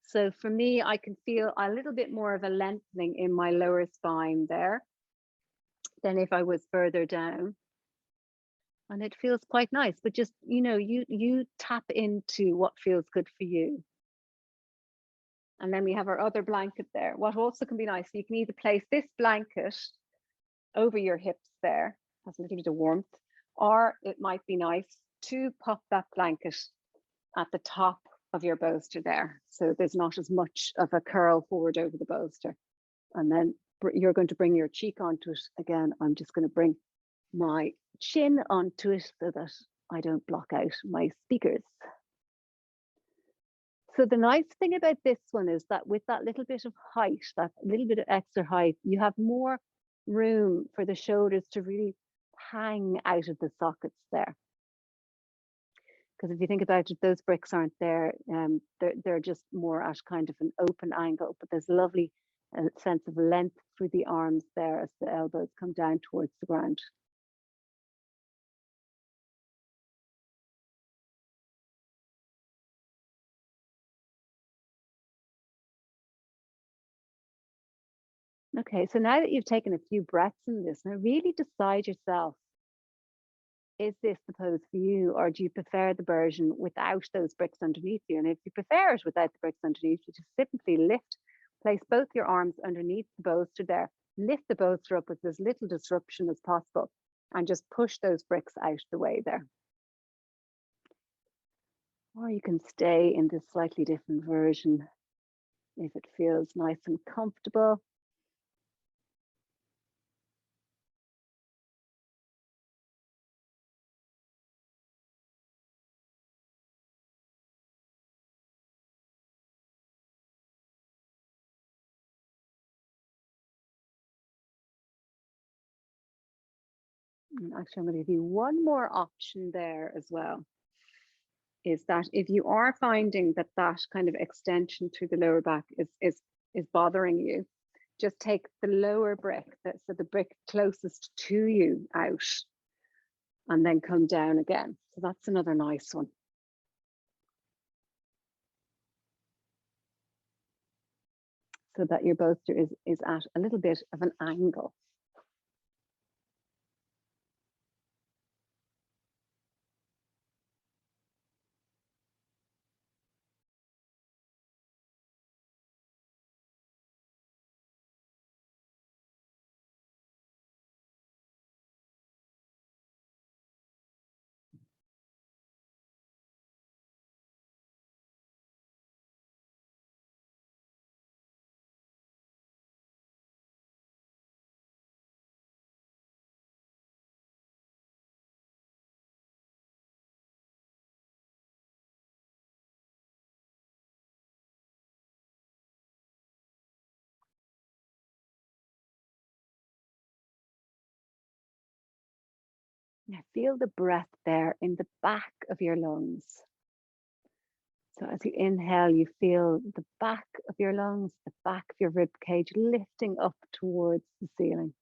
So for me, I can feel a little bit more of a lengthening in my lower spine there than if I was further down. And it feels quite nice, but just, you tap into what feels good for you. And then we have our other blanket there. What also can be nice, you can either place this blanket over your hips there, has a little bit of warmth, or it might be nice to pop that blanket at the top of your bolster there. So there's not as much of a curl forward over the bolster. And then you're going to bring your cheek onto it. Again, I'm just going to bring my chin onto it so that I don't block out my speakers. So the nice thing about this one is that with that little bit of height, that little bit of extra height, you have more room for the shoulders to really hang out of the sockets there. Because if you think about it, those bricks aren't there. They're just more at kind of an open angle, but there's a lovely sense of length through the arms there as the elbows come down towards the ground. Okay, so now that you've taken a few breaths in this, now really decide yourself, is this the pose for you, or do you prefer the version without those bricks underneath you? And if you prefer it without the bricks underneath you, just simply lift, place both your arms underneath the bolster there, lift the bolster up with as little disruption as possible, and just push those bricks out the way there. Or you can stay in this slightly different version if it feels nice and comfortable. And actually, I'm going to give you one more option there as well. Is that if you are finding that kind of extension through the lower back is bothering you, just take the lower brick, so the brick closest to you out, and then come down again. So that's another nice one. So that your bolster is at a little bit of an angle. Now feel the breath there in the back of your lungs. So as you inhale, you feel the back of your lungs, the back of your rib cage lifting up towards the ceiling.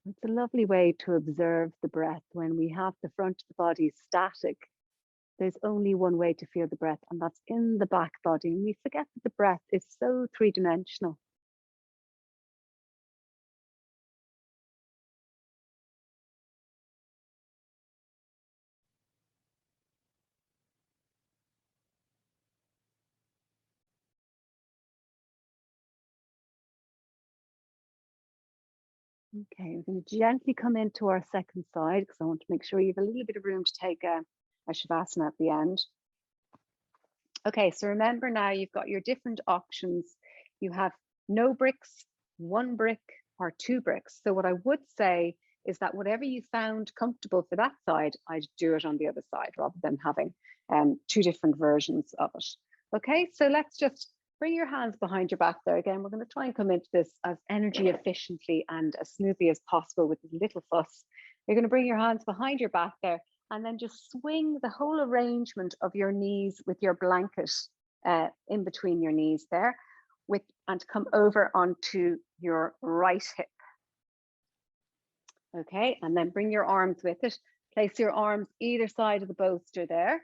It's a lovely way to observe the breath. When we have the front of the body static, there's only one way to feel the breath, and that's in the back body. And we forget that the breath is so three-dimensional. Okay, we're going to gently come into our second side because I want to make sure you have a little bit of room to take a Shavasana at the end. Okay, so remember now you've got your different options. You have no bricks, 1 brick, or 2 bricks. So what I would say is that whatever you found comfortable for that side, I'd do it on the other side rather than having 2 different versions of it. Okay, so let's just bring your hands behind your back there. Again, we're going to try and come into this as energy efficiently and as smoothly as possible with little fuss. You're going to bring your hands behind your back there and then just swing the whole arrangement of your knees with your blanket in between your knees there and come over onto your right hip. Okay, and then bring your arms with it. Place your arms either side of the bolster there.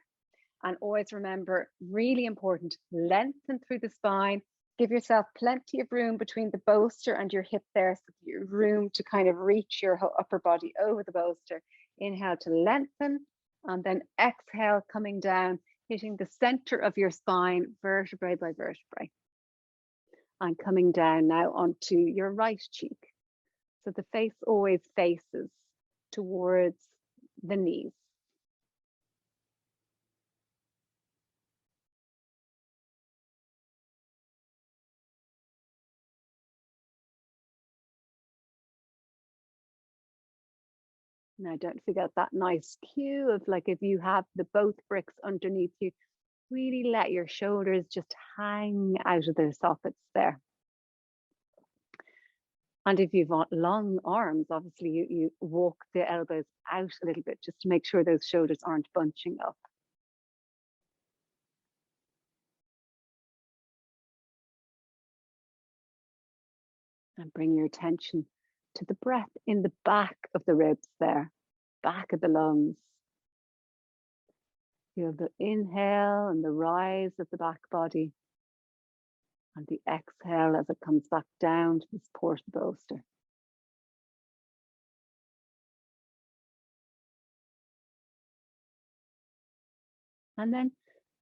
And always remember, really important, lengthen through the spine. Give yourself plenty of room between the bolster and your hip there, so you have room to kind of reach your upper body over the bolster. Inhale to lengthen, and then exhale, coming down, hitting the center of your spine, vertebrae by vertebrae. And coming down now onto your right cheek. So the face always faces towards the knees. Now don't forget that nice cue of, like, if you have the both bricks underneath you, really let your shoulders just hang out of their sockets there. And if you've got long arms, obviously you walk the elbows out a little bit just to make sure those shoulders aren't bunching up. And bring your attention to the breath in the back of the ribs there, back of the lungs. Feel the inhale and the rise of the back body, and the exhale as it comes back down to support the bolster. And then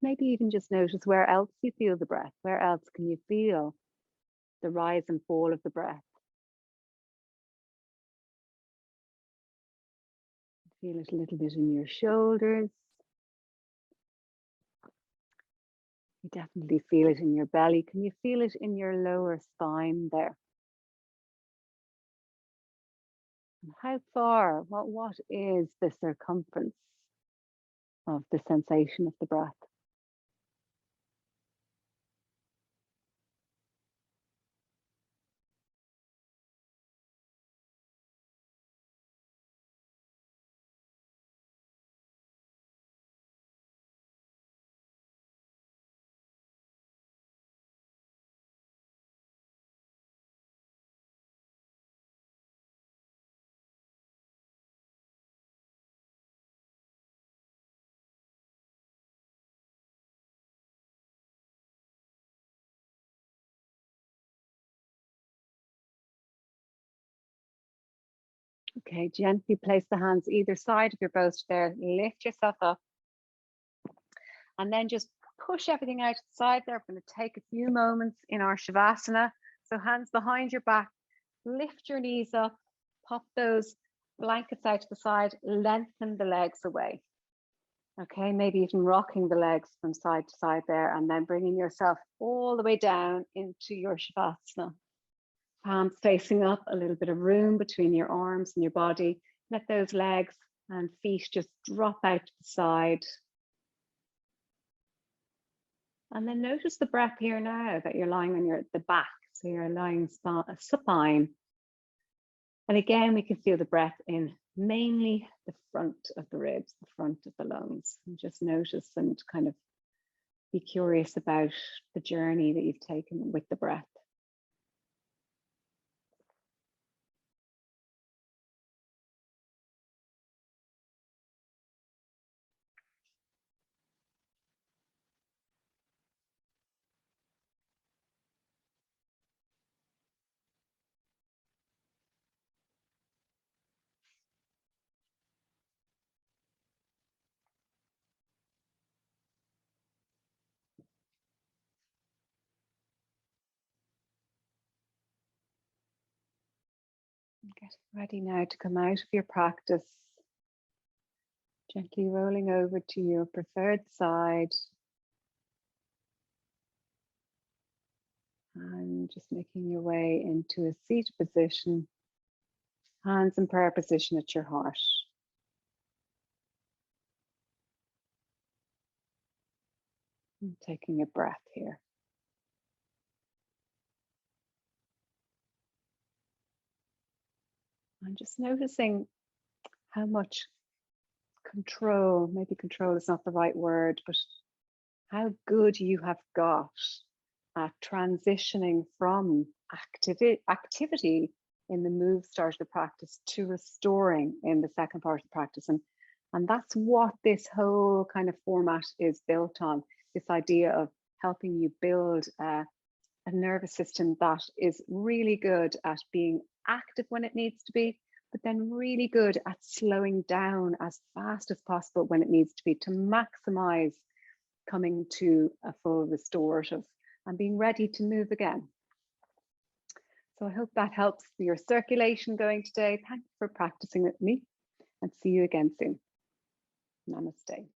maybe even just notice where else you feel the breath. Where else can you feel the rise and fall of the breath? Feel it a little bit in your shoulders. You definitely feel it in your belly. Can you feel it in your lower spine there? And how far, what is the circumference of the sensation of the breath? Okay, gently place the hands either side of your bolster there. Lift yourself up. And then just push everything out to the side there. We're going to take a few moments in our Shavasana. So hands behind your back, lift your knees up, pop those blankets out to the side, lengthen the legs away. Okay, maybe even rocking the legs from side to side there, and then bringing yourself all the way down into your Shavasana. Palms facing up, a little bit of room between your arms and your body. Let those legs and feet just drop out to the side. And then notice the breath here now that you're lying on the back. So you're lying supine. And again, we can feel the breath in mainly the front of the ribs, the front of the lungs. And just notice and kind of be curious about the journey that you've taken with the breath. Get ready now to come out of your practice, gently rolling over to your preferred side. And just making your way into a seated position, hands in prayer position at your heart. And taking a breath here. And just noticing how much control, maybe control is not the right word, but how good you have got at transitioning from activity in the move start of the practice to restoring in the second part of the practice. And that's what this whole kind of format is built on, this idea of helping you build a nervous system that is really good at being active when it needs to be, but then really good at slowing down as fast as possible when it needs to be, to maximize coming to a full restorative and being ready to move again. So I hope that helps your circulation going today. Thanks for practicing with me, and see you again soon. Namaste.